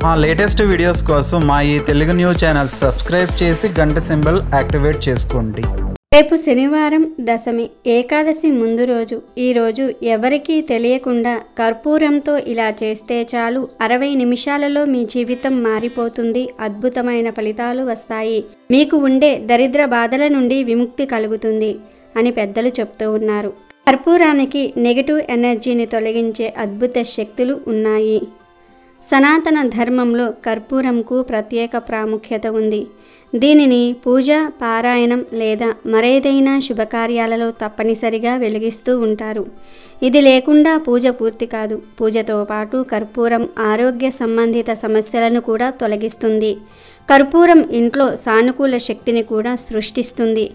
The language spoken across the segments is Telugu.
మా లేటెస్ట్ వీడియోస్ కోసం మా ఈ తెలుగు న్యూస్ ఛానల్ సబ్స్క్రైబ్ చేసి గంట సింబల్ యాక్టివేట్ చేసుకోండి. రేపు శనివారం దశమి ఏకాదశి ముందు రోజు. ఈరోజు ఎవరికీ తెలియకుండా కర్పూరంతో ఇలా చేస్తే చాలు 60 నిమిషాలలో మీ జీవితం మారిపోతుంది. అద్భుతమైన ఫలితాలు వస్తాయి. మీకు ఉండే దరిద్ర బాధల నుండి విముక్తి కలుగుతుంది అని పెద్దలు చెప్తూ ఉన్నారు. కర్పూరానికి నెగటివ్ ఎనర్జీని తొలగించే అద్భుత శక్తులు ఉన్నాయి. సనాతన ధర్మంలో కర్పూరంకు ప్రత్యేక ప్రాముఖ్యత ఉంది. దీనిని పూజ, పారాయణం లేదా మరేదైనా శుభకార్యాలలో తప్పనిసరిగా వెలిగిస్తూ ఉంటారు. ఇది లేకుండా పూజ పూర్తి కాదు. పూజతో పాటు కర్పూరం ఆరోగ్య సంబంధిత సమస్యలను కూడా తొలగిస్తుంది. కర్పూరం ఇంట్లో సానుకూల శక్తిని కూడా సృష్టిస్తుంది.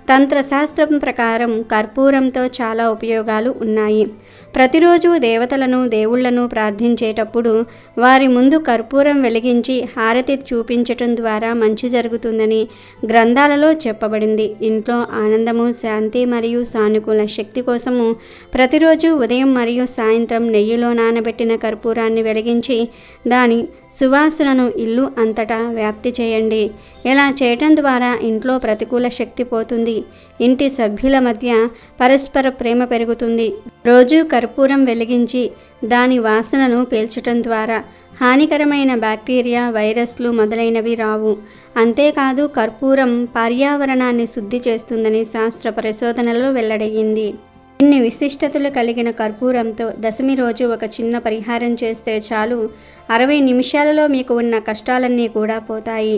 తంత్రశాస్త్రం ప్రకారం కర్పూరంతో చాలా ఉపయోగాలు ఉన్నాయి. ప్రతిరోజు దేవతలను, దేవుళ్లను ప్రార్థించేటప్పుడు వారి ముందు కర్పూరం వెలిగించి హారతి చూపించటం ద్వారా మంచి జరుగుతుందని గ్రంథాలలో చెప్పబడింది. ఇంట్లో ఆనందము, శాంతి మరియు సానుకూల శక్తి కోసము ప్రతిరోజు ఉదయం మరియు సాయంత్రం నెయ్యిలో నానబెట్టిన కర్పూరాన్ని వెలిగించి దాని సువాసనను ఇల్లు అంతటా వ్యాప్తి చేయండి. ఇలా చేయటం ద్వారా ఇంట్లో ప్రతికూల శక్తి పోతుంది. ఇంటి సభ్యుల మధ్య పరస్పర ప్రేమ పెరుగుతుంది. రోజు కర్పూరం వెలిగించి దాని వాసనను పీల్చటం ద్వారా హానికరమైన బ్యాక్టీరియా, వైరస్లు మొదలైనవి రావు. అంతేకాదు కర్పూరం పర్యావరణాన్ని శుద్ధి చేస్తుందని శాస్త్ర పరిశోధనలో వెల్లడయ్యింది. ఇన్ని విశిష్టతలు కలిగిన కర్పూరంతో దశమి రోజు ఒక చిన్న పరిహారం చేస్తే చాలు 60 నిమిషాలలో మీకు ఉన్న కష్టాలన్నీ కూడా పోతాయి.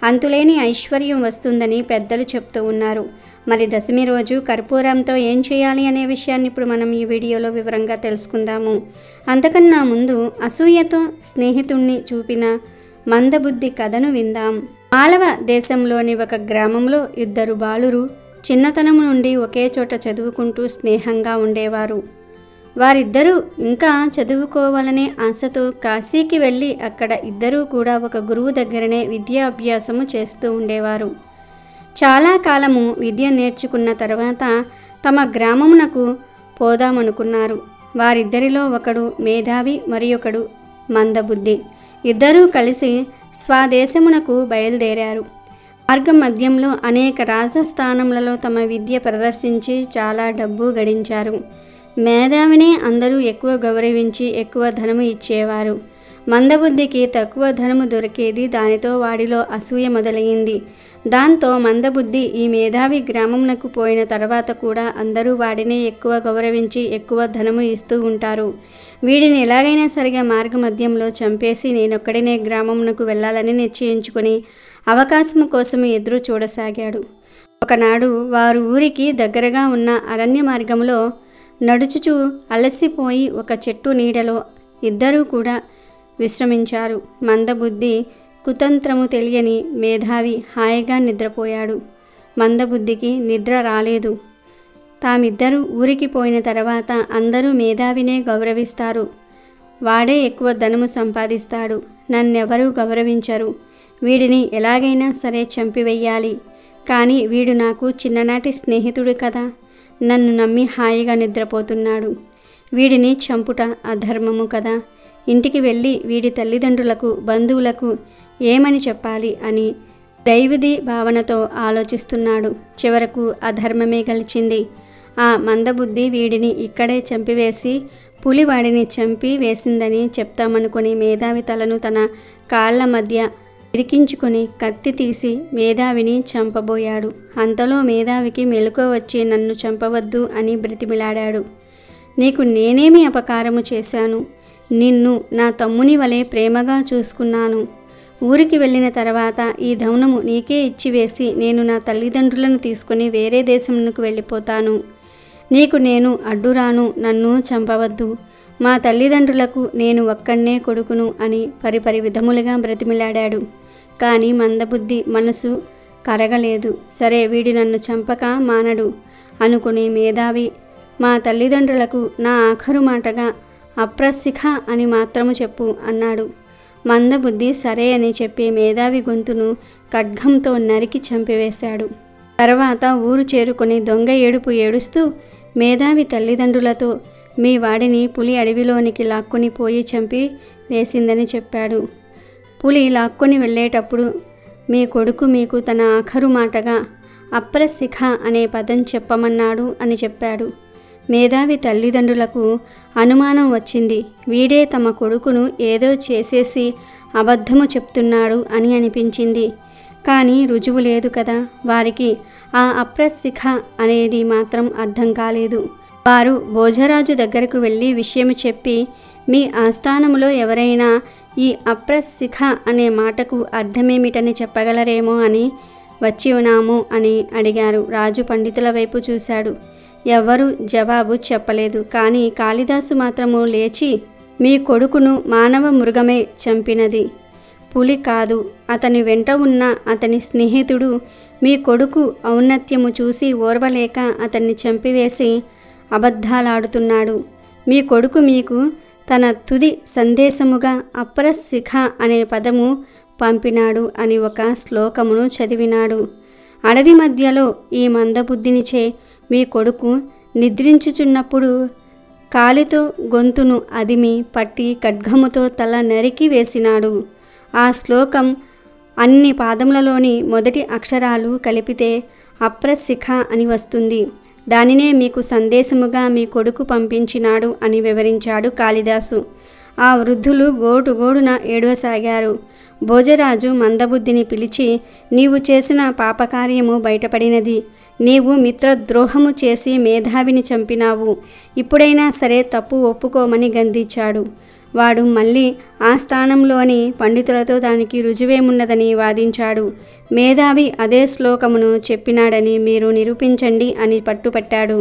అంతులేని ఐశ్వర్యం వస్తుందని పెద్దలు చెప్తూ ఉన్నారు. మరి దశమి రోజు కర్పూరంతో ఏం చేయాలి అనే విషయాన్ని ఇప్పుడు మనం ఈ వీడియోలో వివరంగా తెలుసుకుందాము. అంతకన్నా ముందు అసూయతో స్నేహితుణ్ణి చూపిన మందబుద్ధి కథను విందాం. మాళవ దేశంలోని ఒక గ్రామంలో 2 బాలురు చిన్నతనం నుండి ఒకే చోట చదువుకుంటూ స్నేహంగా ఉండేవారు. వారిద్దరూ ఇంకా చదువుకోవాలనే ఆశతో కాశీకి వెళ్ళి అక్కడ ఇద్దరూ కూడా ఒక గురువు దగ్గరనే విద్యాభ్యాసము చేస్తూ ఉండేవారు. చాలా కాలము విద్య నేర్చుకున్న తర్వాత తమ గ్రామమునకు పోదామనుకున్నారు. వారిద్దరిలో ఒకడు మేధావి, మరి ఒకడు మందబుద్ధి. ఇద్దరూ కలిసి స్వదేశమునకు బయలుదేరారు. మార్గం మధ్యంలో అనేక రాజస్థానములలో తమ విద్య ప్రదర్శించి చాలా డబ్బు గడించారు. మేధావినే అందరూ ఎక్కువ గౌరవించి ఎక్కువ ధనము ఇచ్చేవారు. మందబుద్ధికి తక్కువ ధనము దొరికేది. దానితో వాడిలో అసూయ మొదలయ్యింది. దాంతో మందబుద్ధి ఈ మేధావి గ్రామమునకు పోయిన తర్వాత కూడా అందరూ వాడినే ఎక్కువ గౌరవించి ఎక్కువ ధనము ఇస్తూ ఉంటారు. వీడిని ఎలాగైనా సరిగా మార్గ మధ్యంలో చంపేసి నేనొక్కడినే గ్రామమునకు వెళ్ళాలని నిశ్చయించుకొని అవకాశం కోసం ఎదురు చూడసాగాడు. ఒకనాడు వారు ఊరికి దగ్గరగా ఉన్న అరణ్య మార్గంలో నడుచుచూ అలసిపోయి ఒక చెట్టు నీడలో ఇద్దరూ కూడా విశ్రమించారు. మందబుద్ధి కుతంత్రము తెలియని మేధావి హాయిగా నిద్రపోయాడు. మందబుద్ధికి నిద్ర రాలేదు. తామిద్దరూ ఊరికి పోయిన తర్వాత అందరూ మేధావినే గౌరవిస్తారు. వాడే ఎక్కువ ధనము సంపాదిస్తాడు. నన్నెవరూ గౌరవించరు. వీడిని ఎలాగైనా సరే చంపివెయ్యాలి. కానీ వీడు నాకు చిన్ననాటి స్నేహితుడు కదా, నన్ను నమ్మి హాయిగా నిద్రపోతున్నాడు. వీడిని చంపుట అధర్మము కదా. ఇంటికి వెళ్ళి వీడి తల్లిదండ్రులకు, బంధువులకు ఏమని చెప్పాలి అని దైవది భావనతో ఆలోచిస్తున్నాడు. చివరకు అధర్మమే గెలిచింది. ఆ మందబుద్ధి వీడిని ఇక్కడే చంపివేసి పులి వాడిని చంపి వేసిందని చెప్తామనుకుని మేధావి తలను తన కాళ్ల మధ్య ఇరికించుకొని కత్తి తీసి మేధావిని చంపబోయాడు. అంతలో మేధావికి మెలకువ వచ్చి నన్ను చంపవద్దు అని బ్రతిమిలాడాడు. నీకు నేనేమి అపకారము చేశాను? నిన్ను నా తమ్ముని వలె ప్రేమగా చూసుకున్నాను. ఊరికి వెళ్ళిన తర్వాత ఈ ధనము నీకే ఇచ్చివేసి నేను నా తల్లిదండ్రులను తీసుకుని వేరే దేశమునకు వెళ్ళిపోతాను. నీకు నేను అడ్డురాను, నన్ను చంపవద్దు. మా తల్లిదండ్రులకు నేను ఒక్కడే కొడుకును అని పరిపరి విధములుగా బ్రతిమిలాడాడు. కానీ మందబుద్ధి మనసు కరగలేదు. సరే, వీడి నన్ను చంపక మానడు అనుకుని మేధావి మా తల్లిదండ్రులకు నా ఆఖరు మాటగా అప్రశిఖ అని మాత్రము చెప్పు అన్నాడు. మందబుద్ధి సరే అని చెప్పి మేధావి గొంతును ఖడ్గంతో నరికి చంపివేశాడు. తర్వాత ఊరు చేరుకొని దొంగ ఏడుపు ఏడుస్తూ మేధావి తల్లిదండ్రులతో మీ వాడిని పులి అడవిలోనికి లాక్కుని పోయి చంపి వేసిందని చెప్పాడు. పులి లాక్కొని వెళ్ళేటప్పుడు మీ కొడుకు మీకు తన ఆఖరు మాటగా అప్రశిఖ అనే పదం చెప్పమన్నాడు అని చెప్పాడు. మేధావి తల్లిదండ్రులకు అనుమానం వచ్చింది. వీడే తమ కొడుకును ఏదో చేసేసి అబద్ధము చెప్తున్నాడు అని అనిపించింది. కానీ రుజువు లేదు కదా. వారికి ఆ అప్రశిఖ అనేది మాత్రం అర్థం కాలేదు. వారు భోజరాజు దగ్గరకు వెళ్ళి విషయం చెప్పి, మీ ఆస్థానములో ఎవరైనా ఈ అప్రశిఖ అనే మాటకు అర్థమేమిటని చెప్పగలరేమో అని వచ్చి ఉన్నాము అని అడిగారు. రాజు పండితుల వైపు చూశాడు. ఎవ్వరూ జవాబు చెప్పలేదు. కానీ కాళిదాసు మాత్రము లేచి, మీ కొడుకును మానవ మృగమే చంపినది, పులి కాదు. అతని వెంట ఉన్న అతని స్నేహితుడు మీ కొడుకు ఔన్నత్యము చూసి ఓర్వలేక అతన్ని చంపివేసి అబద్ధాలాడుతున్నాడు. మీ కొడుకు మీకు తన తుది సందేశముగా అప్రశిఖ అనే పదము పంపినాడు అని ఒక శ్లోకమును చదివినాడు. అడవి మధ్యలో ఈ మందబుద్ధినిచే మీ కొడుకు నిద్రించుచున్నప్పుడు కాలితో గొంతును అదిమి పట్టి ఖడ్గముతో తల నరికి వేసినాడు. ఆ శ్లోకం అన్ని పాదములలోని మొదటి అక్షరాలు కలిపితే అప్రశిఖ అని వస్తుంది. దానినే మీకు సందేశముగా మీ కొడుకు పంపించినాడు అని వివరించాడు కాళిదాసు. ఆ వృద్ధులు గోడున ఏడవసాగారు. భోజరాజు మందబుద్ధిని పిలిచి, నీవు చేసిన పాపకార్యము బయటపడినది. నీవు మిత్రద్రోహము చేసి మేధావిని చంపినావు. ఇప్పుడైనా సరే తప్పు ఒప్పుకోమని గందించాడు. వాడు మళ్ళీ ఆ స్థానంలోని పండితులతో దానికి రుజువేమున్నదని వాదించాడు. మేధావి అదే శ్లోకమును చెప్పినాడని మీరు నిరూపించండి అని పట్టుపట్టాడు.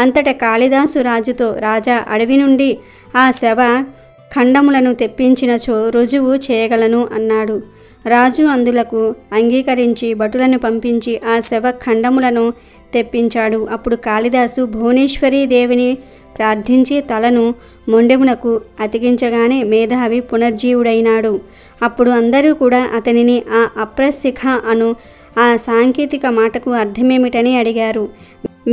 అంతట కాళిదాసు రాజుతో, రాజా, అడవి నుండి ఆ శవ ఖండములను తెప్పించినచో రుజువు చేయగలను అన్నాడు. రాజు అందులకు అంగీకరించి భటులను పంపించి ఆ శవ ఖండములను తెప్పించాడు. అప్పుడు కాళిదాసు భువనేశ్వరీ దేవిని ప్రార్థించి తలను మొండెమునకు అతికించగానే మేధావి పునర్జీవుడైనాడు. అప్పుడు అందరూ కూడా అతనిని ఆ అప్రశిఖ అను ఆ సాంకేతిక మాటకు అర్థమేమిటని అడిగారు.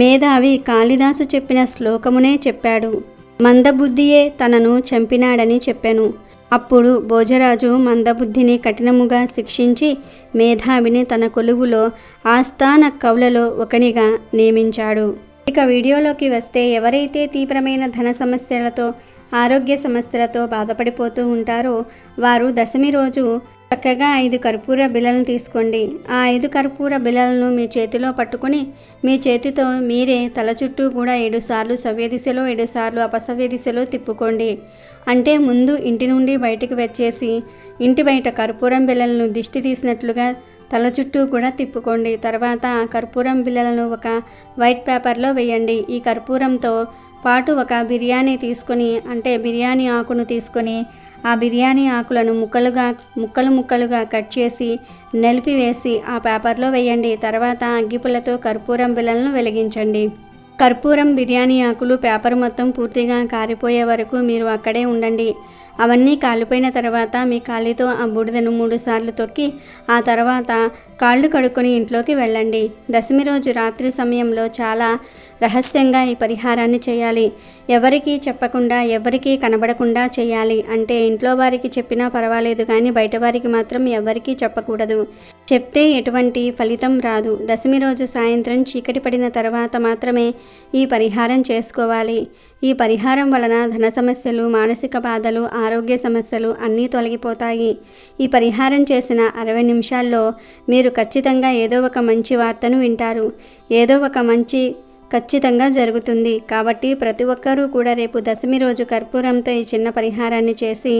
మేధావి కాళిదాసు చెప్పిన శ్లోకమునే చెప్పాడు. మందబుద్ధియే తనను చంపినాడని చెప్పెను. అప్పుడు భోజరాజు మందబుద్ధిని కఠినముగా శిక్షించి మేధావిని తన కొలువులో ఆస్థాన కవులలో ఒకనిగా నియమించాడు. ఇక వీడియోలోకి వస్తే, ఎవరైతే తీవ్రమైన ధన సమస్యలతో ఆరోగ్య సమస్యలతో బాధపడిపోతూ ఉంటారో వారు దశమి రోజు చక్కగా 5 కర్పూర బిళ్ళలను తీసుకోండి. ఆ 5 కర్పూర బిళ్ళలను మీ చేతిలో పట్టుకొని మీ చేతితో మీరే తల చుట్టూ కూడా 7 సార్లు సవ్య దిశలో 7 సార్లు అపసవ్య దిశలో తిప్పుకోండి. అంటే ముందు ఇంటి నుండి బయటికి వచ్చేసి ఇంటి బయట కర్పూరం బిళ్ళలను దిష్టి తీసినట్లుగా తల చుట్టూ కూడా తిప్పుకోండి. తర్వాత ఆ కర్పూరం బిళ్ళలను ఒక వైట్ పేపర్లో వేయండి. ఈ కర్పూరంతో పాటు ఒక బిర్యానీ తీసుకొని, అంటే బిర్యానీ ఆకును తీసుకొని ఆ బిర్యానీ ఆకులను ముక్కలుగా కట్ చేసి నలిపివేసి ఆ పేపర్లో వేయండి. తర్వాత అగ్గిపుల్లతో కర్పూరం బిళ్ళలను వెలిగించండి. కర్పూరం, బిర్యానీ ఆకులు, పేపర్ మొత్తం పూర్తిగా కారిపోయే వరకు మీరు అక్కడే ఉండండి. అవన్నీ కాలిపోయిన తర్వాత మీ కాలితో ఆ బూడిదను 3 సార్లు తొక్కి ఆ తర్వాత కాళ్ళు కడుక్కొని ఇంట్లోకి వెళ్ళండి. దశమి రోజు రాత్రి సమయంలో చాలా రహస్యంగా ఈ పరిహారాన్ని చేయాలి. ఎవరికీ చెప్పకుండా, ఎవరికీ కనబడకుండా చేయాలి. అంటే ఇంట్లో వారికి చెప్పినా పర్వాలేదు, కానీ బయట వారికి మాత్రం ఎవరికీ చెప్పకూడదు. చెప్తే ఎటువంటి ఫలితం రాదు. దశమి రోజు సాయంత్రం చీకటి పడిన తర్వాత మాత్రమే ఈ పరిహారం చేసుకోవాలి. ఈ పరిహారం వలన ధన సమస్యలు, మానసిక బాధలు, ఆరోగ్య సమస్యలు అన్నీ తొలగిపోతాయి. ఈ పరిహారం చేసిన 60 నిమిషాల్లో మీరు ఖచ్చితంగా ఏదో ఒక మంచి వార్తను వింటారు. ఏదో ఒక మంచి ఖచ్చితంగా జరుగుతుంది. కాబట్టి ప్రతి ఒక్కరూ కూడా రేపు దశమి రోజు కర్పూరంతో ఈ చిన్న పరిహారాన్ని చేసి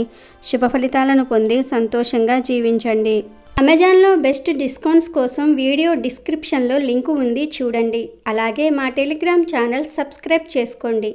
శుభ ఫలితాలను పొంది సంతోషంగా జీవించండి. అమెజాన్లో బెస్ట్ డిస్కౌంట్స్ కోసం వీడియో డిస్క్రిప్షన్లో లింకు ఉంది, చూడండి. అలాగే మా టెలిగ్రామ్ ఛానల్ సబ్స్క్రైబ్ చేసుకోండి.